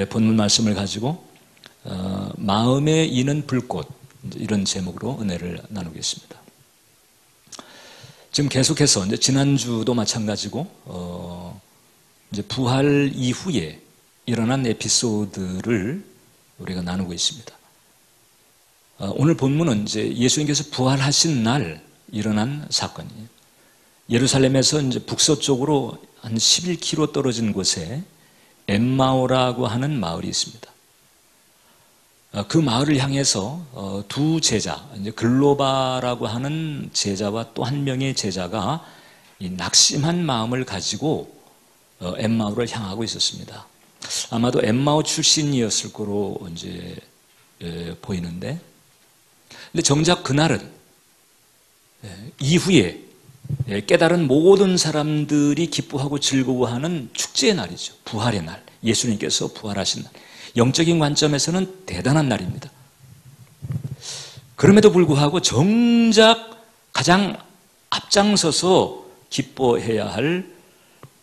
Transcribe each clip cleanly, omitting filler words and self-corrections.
본문 말씀을 가지고 마음에 이는 불꽃, 이런 제목으로 은혜를 나누겠습니다. 지금 계속해서 이제 지난주도 마찬가지고 이제 부활 이후에 일어난 에피소드를 우리가 나누고 있습니다. 오늘 본문은 이제 예수님께서 부활하신 날 일어난 사건이에요. 예루살렘에서 이제 북서쪽으로 한 11km 떨어진 곳에 엠마오라고 하는 마을이 있습니다. 그 마을을 향해서 두 제자, 이제 글로바라고 하는 제자와 또 한 명의 제자가 이 낙심한 마음을 가지고 엠마오를 향하고 있었습니다. 아마도 엠마오 출신이었을 거로 이제 보이는데, 근데 정작 그날은 이후에 깨달은 모든 사람들이 기뻐하고 즐거워하는 축제의 날이죠. 부활의 날, 예수님께서 부활하신 날. 영적인 관점에서는 대단한 날입니다. 그럼에도 불구하고 정작 가장 앞장서서 기뻐해야 할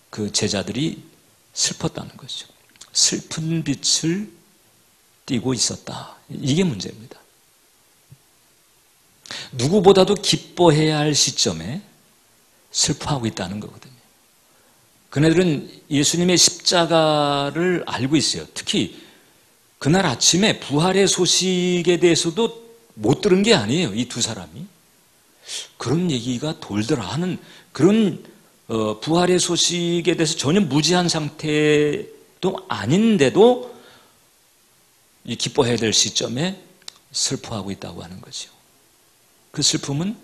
그 제자들이 슬펐다는 거죠. 슬픈 빛을 띠고 있었다. 이게 문제입니다. 누구보다도 기뻐해야 할 시점에 슬퍼하고 있다는 거거든요. 그네들은 예수님의 십자가를 알고 있어요. 특히 그날 아침에 부활의 소식에 대해서도 못 들은 게 아니에요. 이 두 사람이. 그런 얘기가 돌더라 하는 그런 부활의 소식에 대해서 전혀 무지한 상태도 아닌데도 이 기뻐해야 될 시점에 슬퍼하고 있다고 하는 거죠. 그 슬픔은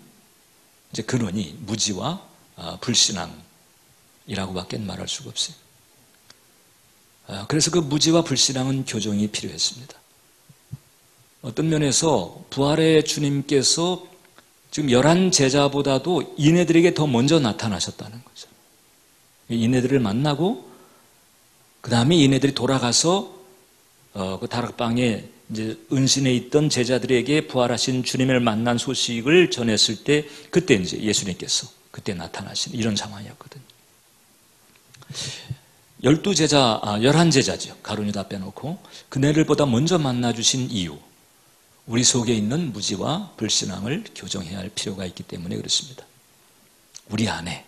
이제 근원이 무지와 불신앙이라고밖에 말할 수가 없어요. 그래서 그 무지와 불신앙은 교정이 필요했습니다. 어떤 면에서 부활의 주님께서 지금 11제자보다도 이네들에게 더 먼저 나타나셨다는 거죠. 이네들을 만나고 그 다음에 이네들이 돌아가서 그 다락방에 이제 은신에 있던 제자들에게 부활하신 주님을 만난 소식을 전했을 때 그때 이제 예수님께서 그때 나타나신 이런 상황이었거든요. 11제자죠. 가룟 유다 빼놓고 그네들보다 먼저 만나주신 이유, 우리 속에 있는 무지와 불신앙을 교정해야 할 필요가 있기 때문에 그렇습니다. 우리 안에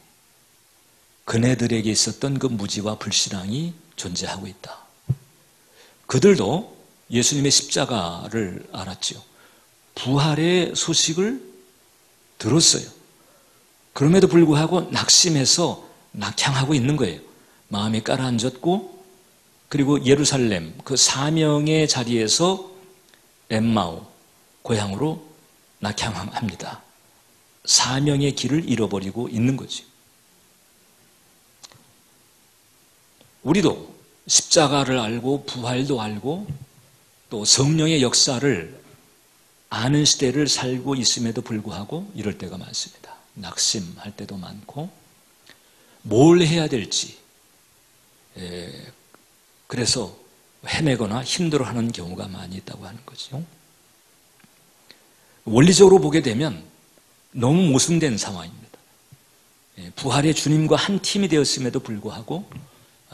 그네들에게 있었던 그 무지와 불신앙이 존재하고 있다. 그들도 예수님의 십자가를 알았죠. 부활의 소식을 들었어요. 그럼에도 불구하고 낙심해서 낙향하고 있는 거예요. 마음이 가라앉았고, 그리고 예루살렘 그 사명의 자리에서 엠마오 고향으로 낙향합니다. 사명의 길을 잃어버리고 있는 거죠. 우리도 십자가를 알고 부활도 알고 또 성령의 역사를 아는 시대를 살고 있음에도 불구하고 이럴 때가 많습니다. 낙심할 때도 많고 뭘 해야 될지 그래서 헤매거나 힘들어하는 경우가 많이 있다고 하는 거죠. 원리적으로 보게 되면 너무 모순된 상황입니다. 부활의 주님과 한 팀이 되었음에도 불구하고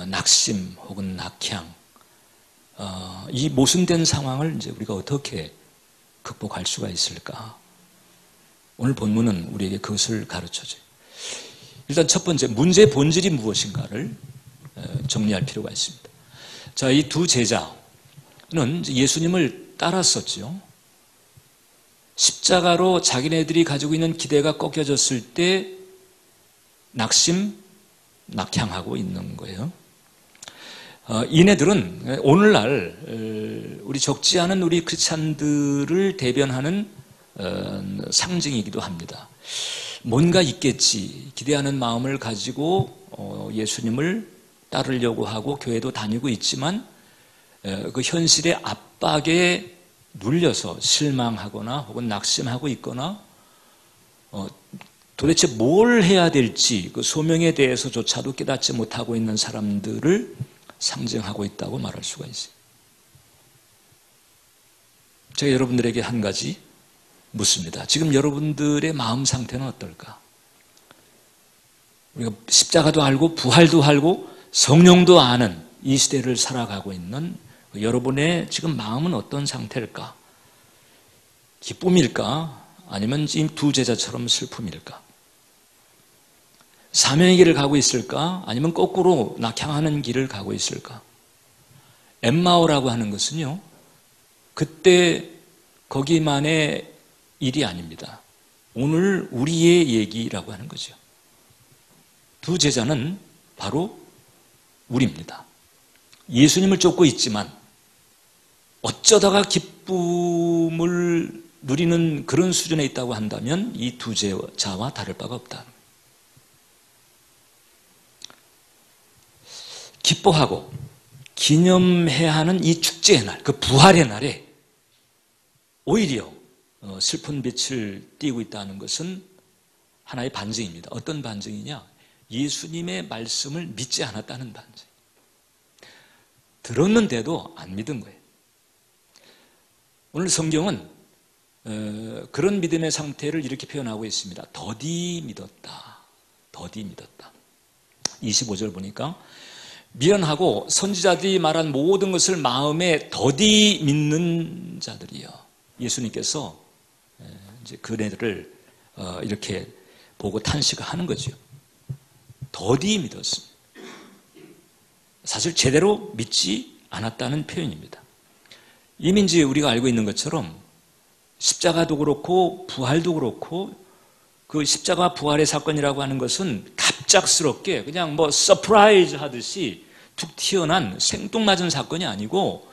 낙심 혹은 낙향, 이 모순된 상황을 이제 우리가 어떻게 극복할 수가 있을까? 오늘 본문은 우리에게 그것을 가르쳐줘요. 일단 첫 번째, 문제의 본질이 무엇인가를 정리할 필요가 있습니다. 자, 이 두 제자는 예수님을 따랐었죠. 십자가로 자기네들이 가지고 있는 기대가 꺾여졌을 때 낙향하고 있는 거예요. 이네들은 오늘날 우리 적지 않은 우리 크리스찬들을 대변하는 상징이기도 합니다. 뭔가 있겠지 기대하는 마음을 가지고 예수님을 따르려고 하고 교회도 다니고 있지만 그 현실의 압박에 눌려서 실망하거나 혹은 낙심하고 있거나 도대체 뭘 해야 될지 그 소명에 대해서조차도 깨닫지 못하고 있는 사람들을 상징하고 있다고 말할 수가 있어요. 제가 여러분들에게 한 가지 묻습니다. 지금 여러분들의 마음 상태는 어떨까? 우리가 십자가도 알고 부활도 알고 성령도 아는 이 시대를 살아가고 있는 여러분의 지금 마음은 어떤 상태일까? 기쁨일까? 아니면 이 두 제자처럼 슬픔일까? 사명의 길을 가고 있을까? 아니면 거꾸로 낙향하는 길을 가고 있을까? 엠마오라고 하는 것은요, 그때 거기만의 일이 아닙니다. 오늘 우리의 얘기라고 하는 거죠. 두 제자는 바로 우리입니다. 예수님을 쫓고 있지만 어쩌다가 기쁨을 누리는 그런 수준에 있다고 한다면 이 두 제자와 다를 바가 없다. 기뻐하고 기념해야 하는 이 축제의 날, 그 부활의 날에 오히려 슬픈 빛을 띠고 있다는 것은 하나의 반증입니다. 어떤 반증이냐? 예수님의 말씀을 믿지 않았다는 반증. 들었는데도 안 믿은 거예요. 오늘 성경은 그런 믿음의 상태를 이렇게 표현하고 있습니다. 더디 믿었다. 더디 믿었다. 25절 보니까 미련하고 선지자들이 말한 모든 것을 마음에 더디 믿는 자들이요. 예수님께서 이제 그네들을 이렇게 보고 탄식하는 거죠. 더디 믿었습니다. 사실 제대로 믿지 않았다는 표현입니다. 이미 이제 우리가 알고 있는 것처럼 십자가도 그렇고 부활도 그렇고 그 십자가 부활의 사건이라고 하는 것은 갑작스럽게 그냥 뭐 서프라이즈 하듯이 툭 튀어난 생뚱맞은 사건이 아니고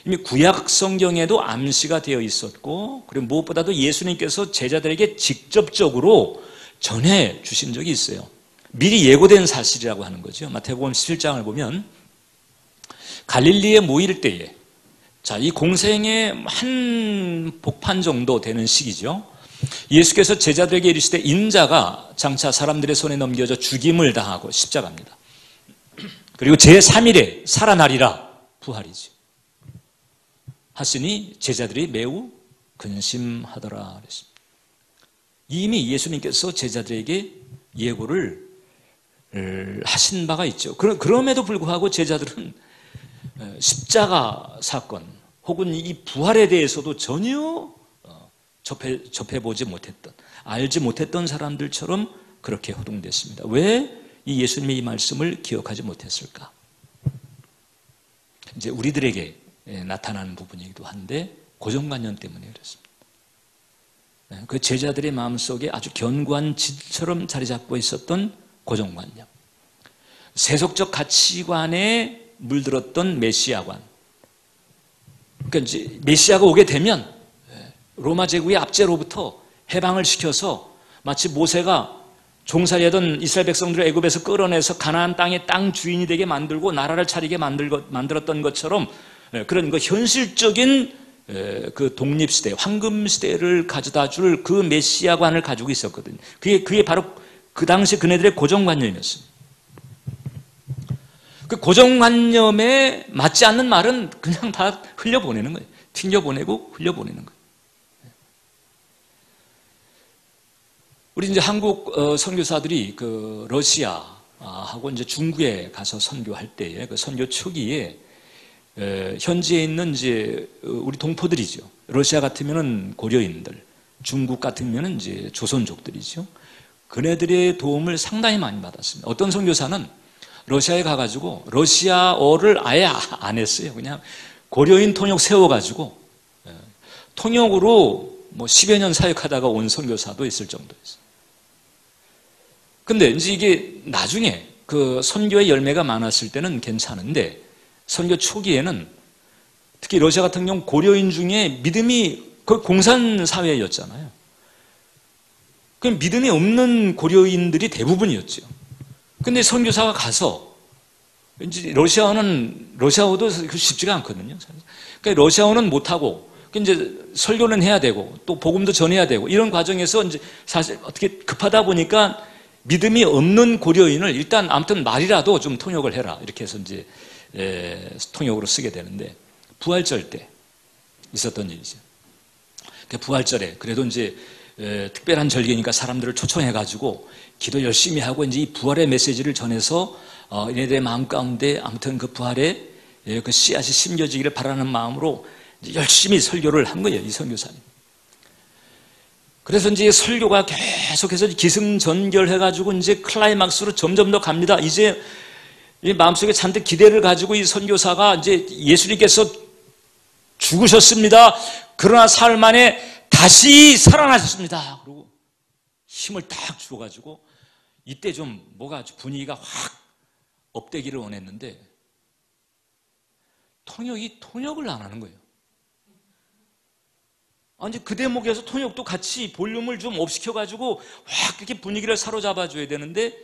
이미 구약 성경에도 암시가 되어 있었고 그리고 무엇보다도 예수님께서 제자들에게 직접적으로 전해 주신 적이 있어요. 미리 예고된 사실이라고 하는 거죠. 마태복음 17장을 보면 갈릴리에 모일 때에 자, 이 공생의 한 복판 정도 되는 시기죠. 예수께서 제자들에게 이르시되 인자가 장차 사람들의 손에 넘겨져 죽임을 당하고 십자가입니다. 그리고 제3일에 살아나리라 부활이죠. 하시니 제자들이 매우 근심하더라 그랬습니다. 이미 예수님께서 제자들에게 예고를 하신 바가 있죠. 그럼에도 불구하고 제자들은 십자가 사건 혹은 이 부활에 대해서도 전혀 접해보지 못했던, 알지 못했던 사람들처럼 그렇게 호동됐습니다. 왜 이 예수님의 이 말씀을 기억하지 못했을까? 이제 우리들에게 나타나는 부분이기도 한데 고정관념 때문에 그렇습니다. 그 제자들의 마음속에 아주 견고한 질처럼 자리 잡고 있었던 고정관념, 세속적 가치관에 물들었던 메시아관. 그러니까 이제 메시아가 오게 되면 로마 제국의 압제로부터 해방을 시켜서 마치 모세가 종살이하던 이스라엘 백성들을 애굽에서 끌어내서 가나안 땅의 땅 주인이 되게 만들고 나라를 차리게 만들었던 것처럼 그런 그 현실적인 그 독립시대, 황금시대를 가져다 줄 그 메시아관을 가지고 있었거든요. 그게 바로 그 당시 그네들의 고정관념이었습니다. 그 고정관념에 맞지 않는 말은 그냥 다 흘려보내는 거예요. 튕겨보내고 흘려보내는 거예요. 우리 이제 한국 선교사들이 그 러시아하고 이제 중국에 가서 선교할 때에 그 선교 초기에 현지에 있는 이제 우리 동포들이죠. 러시아 같으면은 고려인들, 중국 같으면은 이제 조선족들이죠. 그네들의 도움을 상당히 많이 받았습니다. 어떤 선교사는 러시아에 가가지고 러시아어를 아예 안 했어요. 그냥 고려인 통역 세워가지고 통역으로 뭐 10여 년 사역하다가 온 선교사도 있을 정도였어요. 근데 이제 이게 나중에 그 선교의 열매가 많았을 때는 괜찮은데 선교 초기에는 특히 러시아 같은 경우 고려인 중에 믿음이 거의 공산사회였잖아요. 그 믿음이 없는 고려인들이 대부분이었죠. 근데 선교사가 가서 이제 러시아어도 쉽지가 않거든요. 그러니까 러시아어는 못하고 이제 설교는 해야 되고 또 복음도 전해야 되고 이런 과정에서 이제 사실 어떻게 급하다 보니까 믿음이 없는 고려인을 일단 아무튼 말이라도 좀 통역을 해라 이렇게 해서 이제 통역으로 쓰게 되는데 부활절 때 있었던 일이죠. 부활절에 그래도 이제 특별한 절기니까 사람들을 초청해가지고 기도 열심히 하고 이제 이 부활의 메시지를 전해서 얘네들의 마음 가운데 아무튼 그 부활의 그 씨앗이 심겨지기를 바라는 마음으로 열심히 설교를 한 거예요, 이 선교사님. 그래서 이제 설교가 계속해서 기승전결해가지고 이제 클라이막스로 점점 더 갑니다. 이제 이 마음속에 잔뜩 기대를 가지고 이 선교사가 이제 예수님께서 죽으셨습니다. 그러나 사흘 만에 다시 살아나셨습니다. 그리고 힘을 딱 주어가지고 이때 좀 뭐가 분위기가 확 업되기를 원했는데 통역을 안 하는 거예요. 이제 그 대목에서 통역도 같이 볼륨을 좀 업시켜가지고 확 그렇게 분위기를 사로잡아줘야 되는데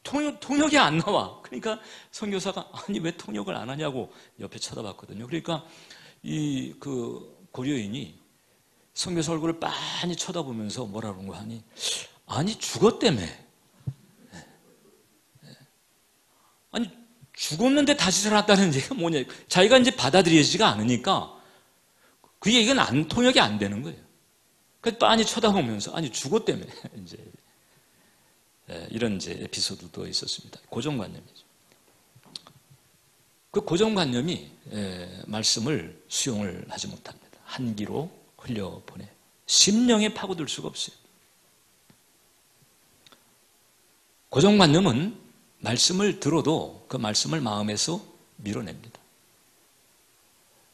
통역이 안 나와. 그러니까 선교사가 아니 왜 통역을 안 하냐고 옆에 쳐다봤거든요. 그러니까 그 고려인이 선교사 얼굴을 빤히 쳐다보면서 뭐라는 거 하니 아니 죽었다며. 아니 죽었는데 다시 살았다는 얘기가 뭐냐. 자기가 이제 받아들여지지가 않으니까 그 얘기는 통역이 안 되는 거예요. 그래서 빤히 쳐다보면서 아니 죽었다며. 이제 이런 이제 에피소드도 있었습니다. 고정관념이죠. 그 고정관념이 말씀을 수용을 하지 못합니다. 한기로 흘려보내 심령에 파고들 수가 없어요. 고정관념은 말씀을 들어도 그 말씀을 마음에서 밀어냅니다.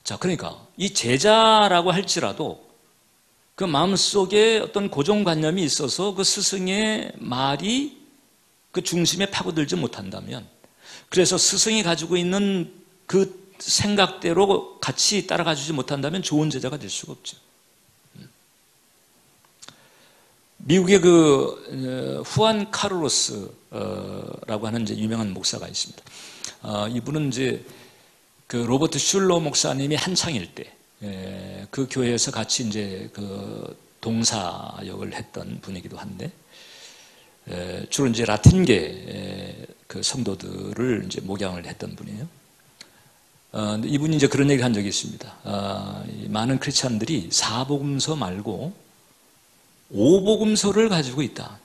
자, 그러니까 이 제자라고 할지라도 그 마음속에 어떤 고정관념이 있어서 그 스승의 말이 그 중심에 파고들지 못한다면, 그래서 스승이 가지고 있는 그 생각대로 같이 따라가 주지 못한다면 좋은 제자가 될 수가 없죠. 미국의 그 후안 카르로스라고 하는 이제 유명한 목사가 있습니다. 이분은 이제 그 로버트 슐러 목사님이 한창일 때 그 교회에서 같이 이제 그 동사역을 했던 분이기도 한데, 주로 이제 라틴계 그 성도들을 이제 목양을 했던 분이에요. 이분이 이제 그런 얘기를 한 적이 있습니다. 많은 크리스찬들이 사복음서 말고 오복음서를 가지고 있다.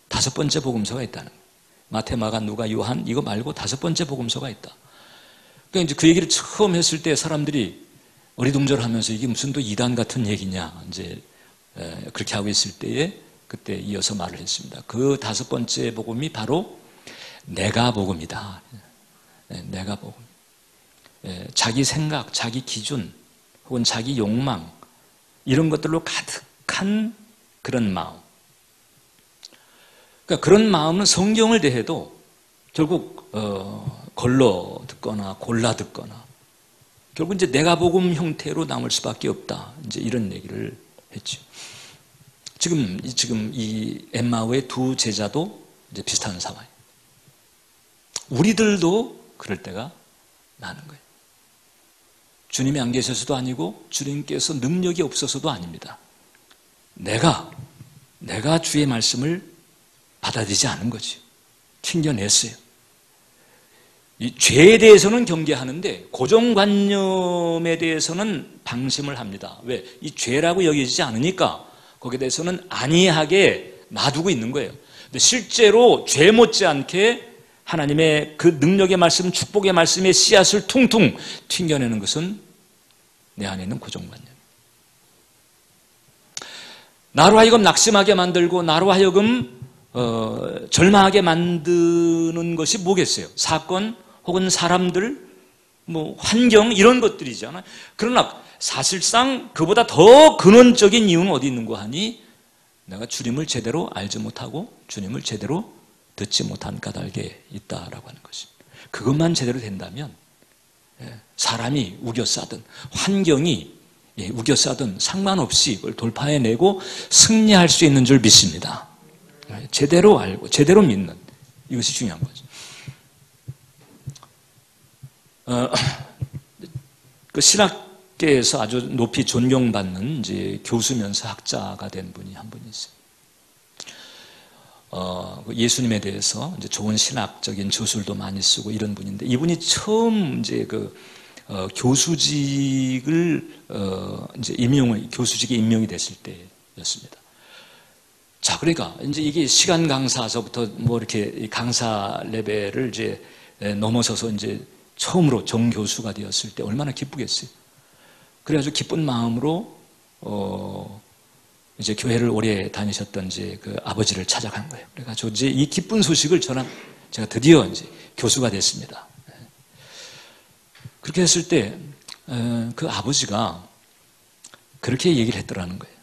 5번째 복음서가 있다는 거예요. 마태, 마가, 누가, 요한 이거 말고 5번째 복음서가 있다. 그러니까 이제 그 얘기를 처음 했을 때 사람들이 어리둥절하면서 이게 무슨 또 이단 같은 얘기냐 이제 그렇게 하고 있을 때에 그때 이어서 말을 했습니다. 그 5번째 복음이 바로 내가 복음이다. 내가 복음. 자기 생각, 자기 기준 혹은 자기 욕망 이런 것들로 가득한 그런 마음. 그러니까 그런 마음은 성경을 대해도 결국 걸러 듣거나 골라 듣거나 결국 이제 내가 복음 형태로 남을 수밖에 없다. 이제 이런 얘기를 했죠. 지금 이 엠마오의 두 제자도 이제 비슷한 상황이에요. 우리들도 그럴 때가 나는 거예요. 주님이 안 계셔서도 아니고 주님께서 능력이 없어서도 아닙니다. 내가 주의 말씀을 받아들이지 않은 거지. 튕겨냈어요. 이 죄에 대해서는 경계하는데 고정관념에 대해서는 방심을 합니다. 왜? 이 죄라고 여기지 않으니까 거기에 대해서는 안이하게 놔두고 있는 거예요. 근데 실제로 죄 못지않게 하나님의 그 능력의 말씀, 축복의 말씀의 씨앗을 퉁퉁 튕겨내는 것은 내 안에 있는 고정관념. 나로 하여금 낙심하게 만들고 나로 하여금 절망하게 만드는 것이 뭐겠어요? 사건 혹은 사람들, 뭐 환경 이런 것들이잖아요. 그러나 사실상 그보다 더 근원적인 이유는 어디 있는고 하니 내가 주님을 제대로 알지 못하고 주님을 제대로 듣지 못한 까닭에 있다라고 하는 것입니다. 그것만 제대로 된다면 사람이 우겨싸든 환경이 우겨싸든 상관없이 그걸 돌파해내고 승리할 수 있는 줄 믿습니다. 제대로 알고 제대로 믿는 이것이 중요한 거죠. 그 신학계에서 아주 높이 존경받는 이제 교수면서 학자가 된 분이 한 분 있어요. 예수님에 대해서 이제 좋은 신학적인 저술도 많이 쓰고 이런 분인데 이분이 처음 이제 교수직을 이제 교수직에 임명이 됐을 때였습니다. 자, 그러니까 이제 이게 시간 강사서부터 뭐 이렇게 강사 레벨을 이제 넘어서서 이제 처음으로 정교수가 되었을 때 얼마나 기쁘겠어요. 그래가지고 기쁜 마음으로 이제 교회를 오래 다니셨던 이제 그 아버지를 찾아간 거예요. 그래가지고 이제 이 기쁜 소식을 제가 드디어 이제 교수가 됐습니다. 그렇게 했을 때 그 아버지가 그렇게 얘기를 했더라는 거예요.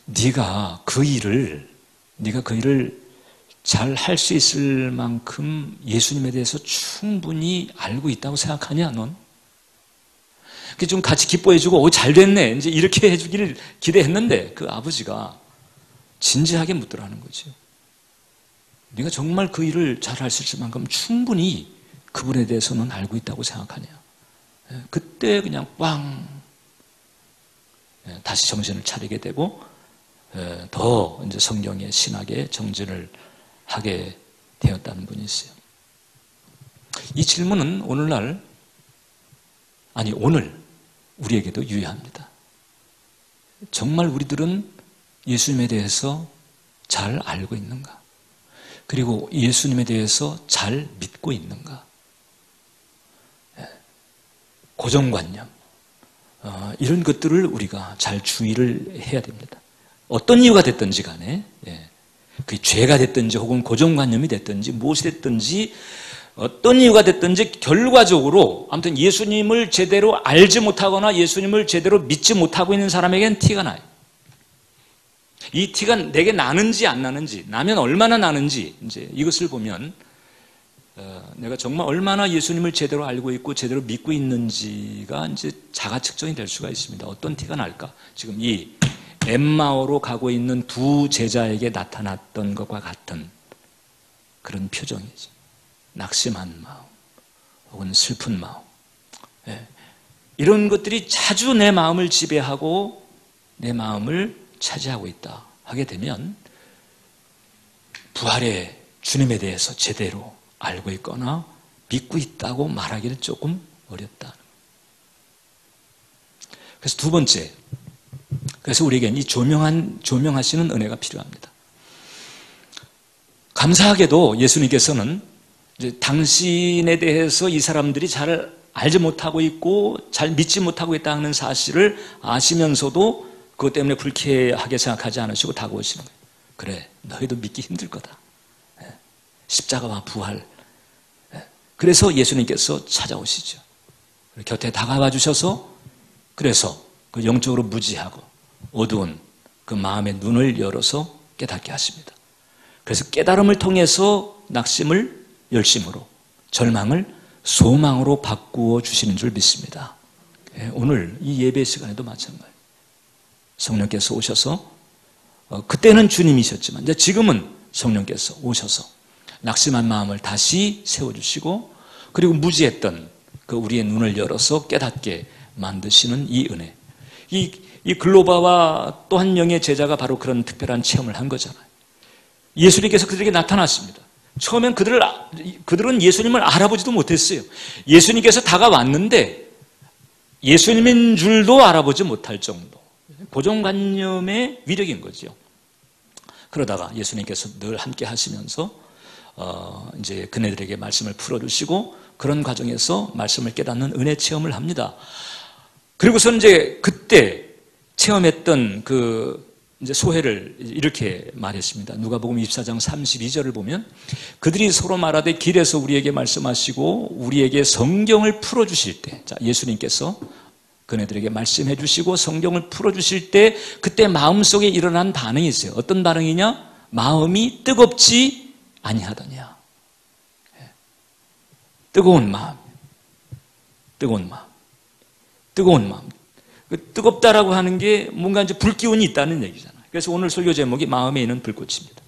네가 그 일을 잘 할 수 있을 만큼 예수님에 대해서 충분히 알고 있다고 생각하냐, 넌? 좀 같이 기뻐해주고, 잘 됐네. 이제 이렇게 해주기를 기대했는데, 그 아버지가 진지하게 묻더라는 거죠. 네가 정말 그 일을 잘 할 수 있을 만큼 충분히 그분에 대해서는 알고 있다고 생각하냐. 그때 그냥 빵! 다시 정신을 차리게 되고, 더 이제 성경의 신학에 정진을 하게 되었다는 분이 있어요. 이 질문은 오늘 우리에게도 유효합니다. 정말 우리들은 예수님에 대해서 잘 알고 있는가? 그리고 예수님에 대해서 잘 믿고 있는가? 고정관념, 이런 것들을 우리가 잘 주의를 해야 됩니다. 어떤 이유가 됐든지 간에, 그게 죄가 됐든지 혹은 고정관념이 됐든지 무엇이 됐든지 어떤 이유가 됐든지 결과적으로 아무튼 예수님을 제대로 알지 못하거나 예수님을 제대로 믿지 못하고 있는 사람에게는 티가 나요. 이 티가 내게 나는지 안 나는지, 나면 얼마나 나는지, 이제 이것을 보면 내가 정말 얼마나 예수님을 제대로 알고 있고 제대로 믿고 있는지가 이제 자가 측정이 될 수가 있습니다. 어떤 티가 날까? 지금 이 엠마오로 가고 있는 두 제자에게 나타났던 것과 같은 그런 표정이죠. 낙심한 마음, 혹은 슬픈 마음. 이런 것들이 자주 내 마음을 지배하고 내 마음을 차지하고 있다 하게 되면 부활의 주님에 대해서 제대로 알고 있거나 믿고 있다고 말하기는 조금 어렵다. 그래서 두 번째, 그래서 우리에게는 이 조명하시는 은혜가 필요합니다. 감사하게도 예수님께서는 이제 당신에 대해서 이 사람들이 잘 알지 못하고 있고 잘 믿지 못하고 있다는 사실을 아시면서도 그것 때문에 불쾌하게 생각하지 않으시고 다가오시는 거예요. 그래, 너희도 믿기 힘들 거다. 십자가와 부활. 그래서 예수님께서 찾아오시죠. 곁에 다가와 주셔서 그래서 그 영적으로 무지하고 어두운 그 마음의 눈을 열어서 깨닫게 하십니다. 그래서 깨달음을 통해서 낙심을 열심으로, 절망을 소망으로 바꾸어 주시는 줄 믿습니다. 오늘 이 예배 시간에도 마찬가지예요. 성령께서 오셔서 그때는 주님이셨지만 이제 지금은 성령께서 오셔서 낙심한 마음을 다시 세워주시고 그리고 무지했던 그 우리의 눈을 열어서 깨닫게 만드시는 이 은혜. 이 글로바와 또 한 명의 제자가 바로 그런 특별한 체험을 한 거잖아요. 예수님께서 그들에게 나타났습니다. 처음엔 그들은 예수님을 알아보지도 못했어요. 예수님께서 다가왔는데 예수님인 줄도 알아보지 못할 정도. 고정관념의 위력인 거죠. 그러다가 예수님께서 늘 함께 하시면서 이제 그네들에게 말씀을 풀어주시고 그런 과정에서 말씀을 깨닫는 은혜 체험을 합니다. 그리고서 이제 그때 체험했던 그 이제 소회를 이렇게 말했습니다. 누가복음 24장 32절을 보면 그들이 서로 말하되 길에서 우리에게 말씀하시고 우리에게 성경을 풀어주실 때, 자, 예수님께서 그네들에게 말씀해 주시고 성경을 풀어주실 때 그때 마음속에 일어난 반응이 있어요. 어떤 반응이냐? 마음이 뜨겁지 아니하더냐. 뜨거운 마음. 뜨겁다라고 하는 게 뭔가 이제 불기운이 있다는 얘기잖아요. 그래서 오늘 설교 제목이 마음에 있는 불꽃입니다.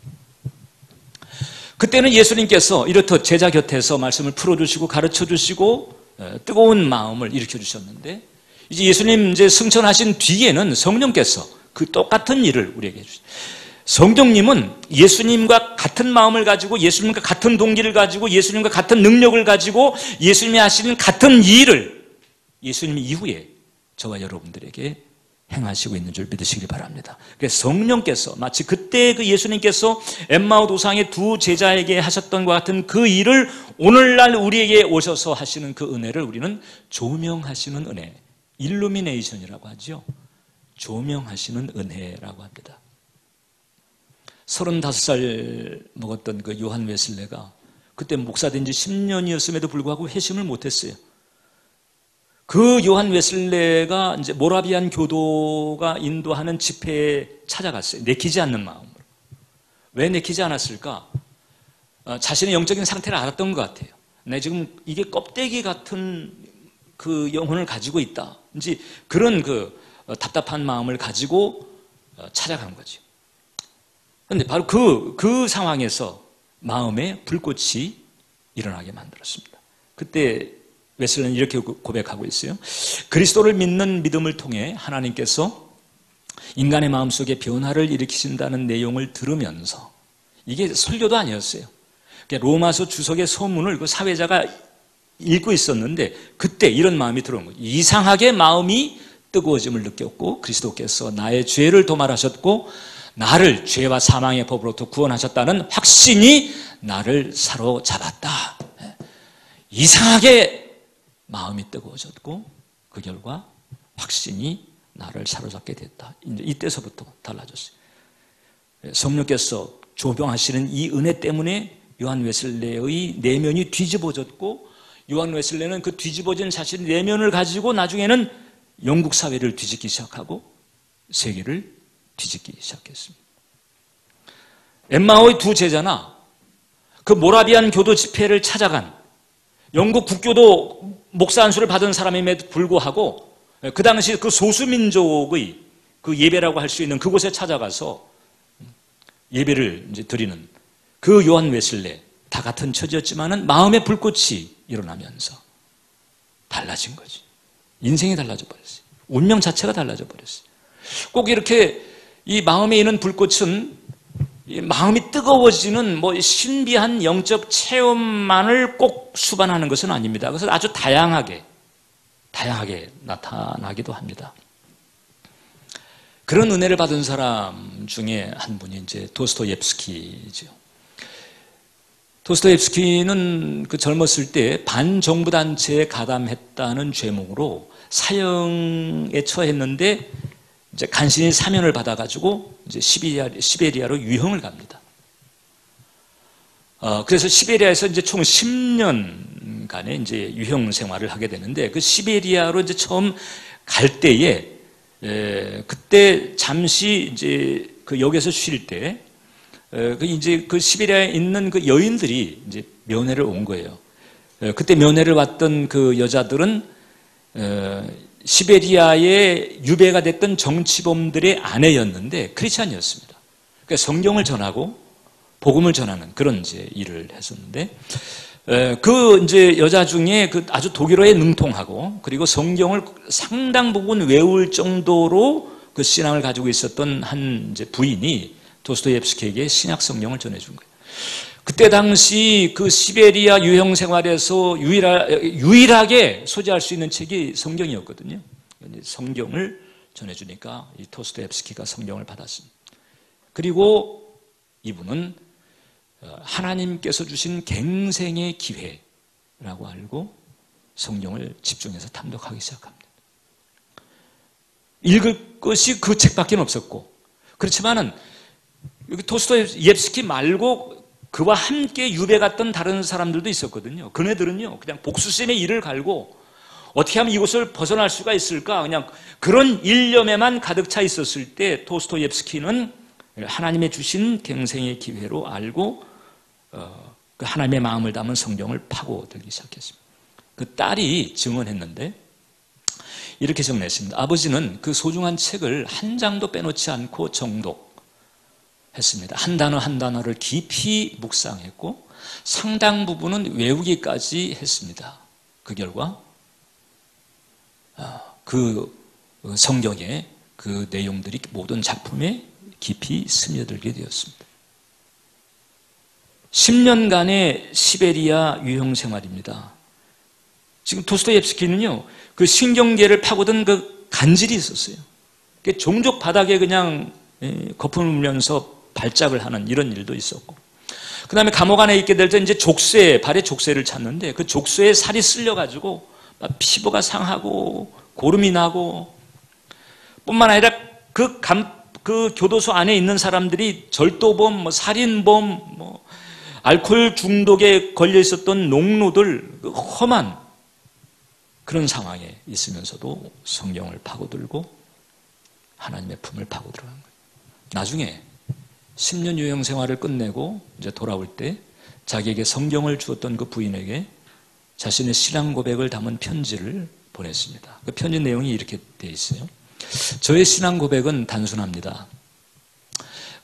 그때는 예수님께서 이렇듯 제자 곁에서 말씀을 풀어주시고 가르쳐 주시고 뜨거운 마음을 일으켜 주셨는데 이제 예수님 이제 승천하신 뒤에는 성령께서 그 똑같은 일을 우리에게 해주시죠. 성령님은 예수님과 같은 마음을 가지고 예수님과 같은 동기를 가지고 예수님과 같은 능력을 가지고 예수님이 하시는 같은 일을 예수님 이후에 저와 여러분들에게 행하시고 있는 줄 믿으시기 바랍니다. 그래서 성령께서 마치 그때 그 예수님께서 엠마오 도상의 두 제자에게 하셨던 것 같은 그 일을 오늘날 우리에게 오셔서 하시는 그 은혜를 우리는 조명하시는 은혜, 일루미네이션이라고 하죠. 조명하시는 은혜라고 합니다. 35살 먹었던 그 요한 웨슬레가 그때 목사된 지 10년이었음에도 불구하고 회심을 못했어요. 그 요한 웨슬레가 이제 모라비안 교도가 인도하는 집회에 찾아갔어요. 내키지 않는 마음으로. 왜 내키지 않았을까? 자신의 영적인 상태를 알았던 것 같아요. 내 지금 이게 껍데기 같은 그 영혼을 가지고 있다. 이제 그런 그 답답한 마음을 가지고 찾아간 거죠. 그런데 바로 그 상황에서 마음에 불꽃이 일어나게 만들었습니다. 그때 웨슬레는 이렇게 고백하고 있어요. 그리스도를 믿는 믿음을 통해 하나님께서 인간의 마음속에 변화를 일으키신다는 내용을 들으면서, 이게 설교도 아니었어요. 로마서 주석의 서문을 그 사회자가 읽고 있었는데 그때 이런 마음이 들어온 거예요. 이상하게 마음이 뜨거워짐을 느꼈고 그리스도께서 나의 죄를 도말하셨고 나를 죄와 사망의 법으로부터 구원하셨다는 확신이 나를 사로잡았다. 이상하게 마음이 뜨거워졌고 그 결과 확신이 나를 사로잡게 됐다. 이제 이때서부터 달라졌어요. 성령께서 조명하시는 이 은혜 때문에 요한 웨슬레의 내면이 뒤집어졌고, 요한 웨슬레는 그 뒤집어진 자신의 내면을 가지고 나중에는 영국 사회를 뒤집기 시작하고 세계를 뒤집기 시작했습니다. 엠마오의 두 제자나 그 모라비안 교도 집회를 찾아간 영국 국교도 목사 안수를 받은 사람임에도 불구하고 그 당시 그 소수민족의 그 예배라고 할 수 있는 그곳에 찾아가서 예배를 이제 드리는 그 요한 웨슬레, 다 같은 처지였지만은 마음의 불꽃이 일어나면서 달라진 거지. 인생이 달라져 버렸어요. 운명 자체가 달라져 버렸어요. 꼭 이렇게 이 마음에 있는 불꽃은 이 마음이 뜨거워지는 뭐 신비한 영적 체험만을 꼭 수반하는 것은 아닙니다. 그래서 아주 다양하게 나타나기도 합니다. 그런 은혜를 받은 사람 중에 한 분이 이제 도스토옙스키죠. 도스토옙스키는 그 젊었을 때 반정부 단체에 가담했다는 죄목으로 사형에 처했는데 이제 간신히 사면을 받아가지고 이제 시베리아로 유형을 갑니다. 그래서 시베리아에서 이제 총 10년간의 이제 유형 생활을 하게 되는데, 그 시베리아로 이제 처음 갈 때에 그때 잠시 이제 그 역에서 쉴 때 이제 그 시베리아에 있는 그 여인들이 이제 면회를 온 거예요. 그때 면회를 왔던 그 여자들은 시베리아에 유배가 됐던 정치범들의 아내였는데 크리스찬이었습니다. 그러니까 성경을 전하고 복음을 전하는 그런 이제 일을 했었는데, 그 이제 여자 중에 그 아주 독일어에 능통하고 그리고 성경을 상당 부분 외울 정도로 그 신앙을 가지고 있었던 한 이제 부인이 도스토옙스키에게 신약 성경을 전해준 거예요. 그때 당시 그 시베리아 유형 생활에서 유일하게 소지할 수 있는 책이 성경이었거든요. 성경을 전해주니까 이 도스토옙스키가 성경을 받았습니다. 그리고 이분은 하나님께서 주신 갱생의 기회라고 알고 성경을 집중해서 탐독하기 시작합니다. 읽을 것이 그 책밖에 없었고, 그렇지만은 여기 도스토옙스키 말고 그와 함께 유배 갔던 다른 사람들도 있었거든요. 그네들은요, 그냥 복수심의 이를 갈고 어떻게 하면 이곳을 벗어날 수가 있을까, 그냥 그런 일념에만 가득 차 있었을 때 도스토옙스키는 하나님의 주신 갱생의 기회로 알고 그 하나님의 마음을 담은 성경을 파고들기 시작했습니다. 그 딸이 증언했는데 이렇게 정리했습니다. 아버지는 그 소중한 책을 한 장도 빼놓지 않고 정독했습니다. 한 단어 한 단어를 깊이 묵상했고 상당 부분은 외우기까지 했습니다. 그 결과 그 성경의 그 내용들이 모든 작품에 깊이 스며들게 되었습니다. 10년간의 시베리아 유형 생활입니다. 지금 도스토옙스키는요, 그 신경계를 파고든 그 간질이 있었어요. 종족 바닥에 그냥 거품을 물면서 발작을 하는 이런 일도 있었고, 그 다음에 감옥 안에 있게 될 때 이제 발에 족쇄를 찾는데 그 족쇄에 살이 쓸려가지고 피부가 상하고 고름이 나고, 뿐만 아니라 그 교도소 안에 있는 사람들이 절도범, 살인범, 알코올 중독에 걸려 있었던 농노들, 험한 그런 상황에 있으면서도 성경을 파고들고 하나님의 품을 파고들어간 거예요. 나중에 10년 유형 생활을 끝내고 이제 돌아올 때 자기에게 성경을 주었던 그 부인에게 자신의 신앙 고백을 담은 편지를 보냈습니다. 그 편지 내용이 이렇게 되어 있어요. 저의 신앙 고백은 단순합니다.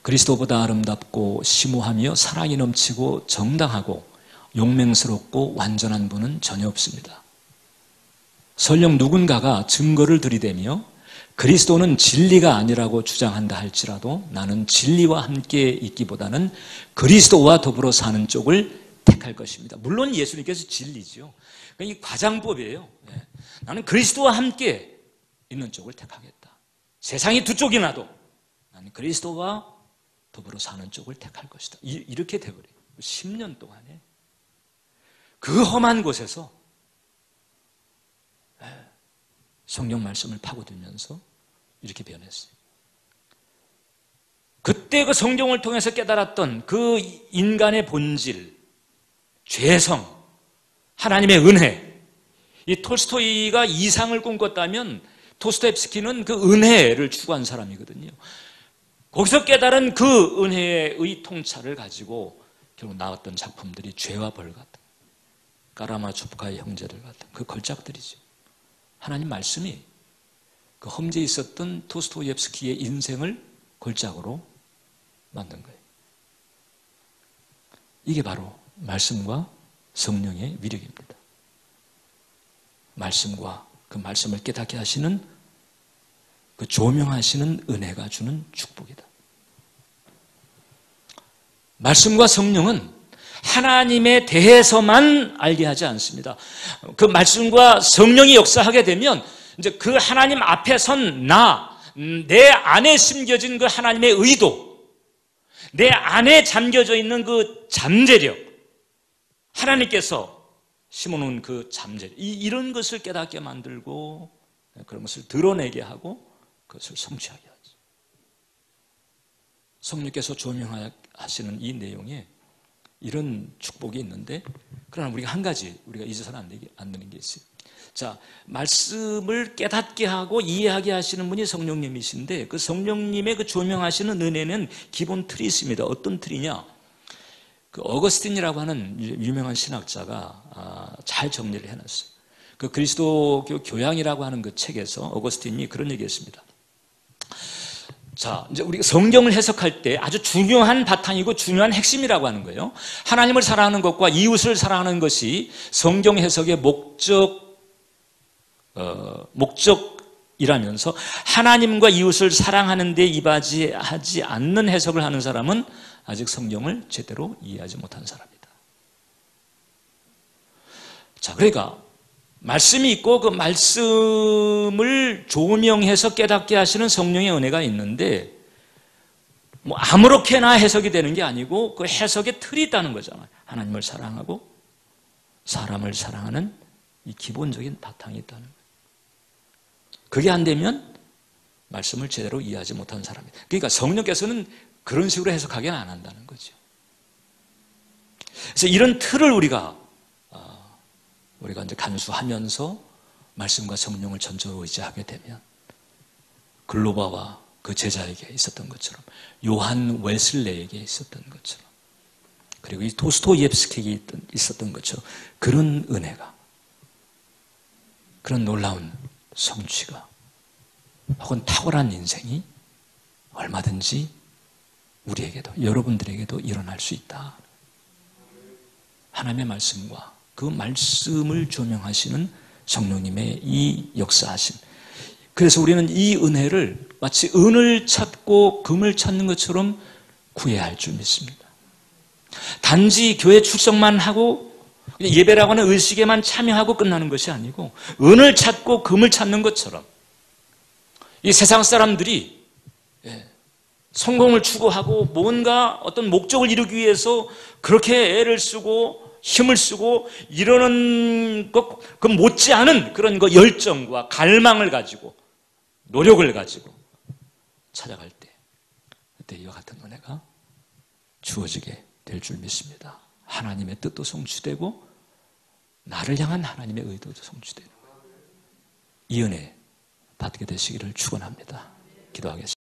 그리스도보다 아름답고 심오하며 사랑이 넘치고 정당하고 용맹스럽고 완전한 분은 전혀 없습니다. 설령 누군가가 증거를 들이대며 그리스도는 진리가 아니라고 주장한다 할지라도 나는 진리와 함께 있기보다는 그리스도와 더불어 사는 쪽을 택할 것입니다. 물론 예수님께서 진리죠. 이 과장법이에요. 나는 그리스도와 함께 있는 쪽을 택하겠다. 세상이 두 쪽이 나도 나는 그리스도와 더불어 사는 쪽을 택할 것이다. 이렇게 돼버려요. 10년 동안에 그 험한 곳에서 성경 말씀을 파고들면서 이렇게 변했어요. 그때 그 성경을 통해서 깨달았던 그 인간의 본질, 죄성, 하나님의 은혜, 이 톨스토이가 이상을 꿈꿨다면 도스토옙스키는 그 은혜를 추구한 사람이거든요. 거기서 깨달은 그 은혜의 통찰을 가지고 결국 나왔던 작품들이 죄와 벌 같은, 까라마초프카의 형제들 같은 그 걸작들이죠. 하나님 말씀이 그 험지에 있었던 도스토옙스키의 인생을 걸작으로 만든 거예요. 이게 바로 말씀과 성령의 위력입니다. 말씀과 그 말씀을 깨닫게 하시는 그 조명하시는 은혜가 주는 축복이다. 말씀과 성령은 하나님에 대해서만 알게 하지 않습니다. 그 말씀과 성령이 역사하게 되면 이제 그 하나님 앞에 선 내 안에 심겨진 그 하나님의 의도, 내 안에 잠겨져 있는 그 잠재력, 하나님께서 심어놓은 그 잠재력, 이런 것을 깨닫게 만들고 그런 것을 드러내게 하고 그것을 성취하게 하죠. 성령께서 조명하시는 이 내용에 이런 축복이 있는데, 그러나 우리가 한 가지 우리가 잊어서는 안 되는 게 있어요. 자, 말씀을 깨닫게 하고 이해하게 하시는 분이 성령님이신데 그 성령님의 그 조명하시는 은혜는 기본 틀이 있습니다. 어떤 틀이냐? 그 어거스틴이라고 하는 유명한 신학자가 잘 정리를 해놨어요. 그 그리스도교 교양이라고 하는 그 책에서 어거스틴이 그런 얘기했습니다. 자, 이제 우리가 성경을 해석할 때 아주 중요한 바탕이고 중요한 핵심이라고 하는 거예요. 하나님을 사랑하는 것과 이웃을 사랑하는 것이 성경 해석의 목적이라면서 하나님과 이웃을 사랑하는 데 이바지하지 않는 해석을 하는 사람은 아직 성경을 제대로 이해하지 못한 사람이다. 자, 그러니까 말씀이 있고 그 말씀을 조명해서 깨닫게 하시는 성령의 은혜가 있는데 아무렇게나 해석이 되는 게 아니고 그 해석의 틀이 있다는 거잖아요. 하나님을 사랑하고 사람을 사랑하는 이 기본적인 바탕이 있다는 거예요. 그게 안 되면 말씀을 제대로 이해하지 못한 사람이다. 그러니까 성령께서는 그런 식으로 해석하기는 안 한다는 거죠. 그래서 이런 틀을 우리가 이제 간수하면서 말씀과 성령을 전적으로 의지하게 되면 글로바와 그 제자에게 있었던 것처럼, 요한 웨슬레에게 있었던 것처럼, 그리고 이 도스토옙스키에게 있었던 것처럼 그런 은혜가, 그런 놀라운 성취가 혹은 탁월한 인생이 얼마든지 우리에게도, 여러분들에게도 일어날 수 있다. 하나님의 말씀과 그 말씀을 조명하시는 성령님의 이 역사하심. 그래서 우리는 이 은혜를 마치 은을 찾고 금을 찾는 것처럼 구해야 할 줄 믿습니다. 단지 교회 출석만 하고 예배라고 하는 의식에만 참여하고 끝나는 것이 아니고 은을 찾고 금을 찾는 것처럼 이 세상 사람들이 성공을 추구하고 뭔가 어떤 목적을 이루기 위해서 그렇게 애를 쓰고 힘을 쓰고 이러는 것, 그 못지않은 그런 거 열정과 갈망을 가지고 노력을 가지고 찾아갈 때, 그때 이와 같은 은혜가 주어지게 될 줄 믿습니다. 하나님의 뜻도 성취되고 나를 향한 하나님의 의도도 성취되는 거예요. 이 은혜 받게 되시기를 축원합니다. 기도하겠습니다.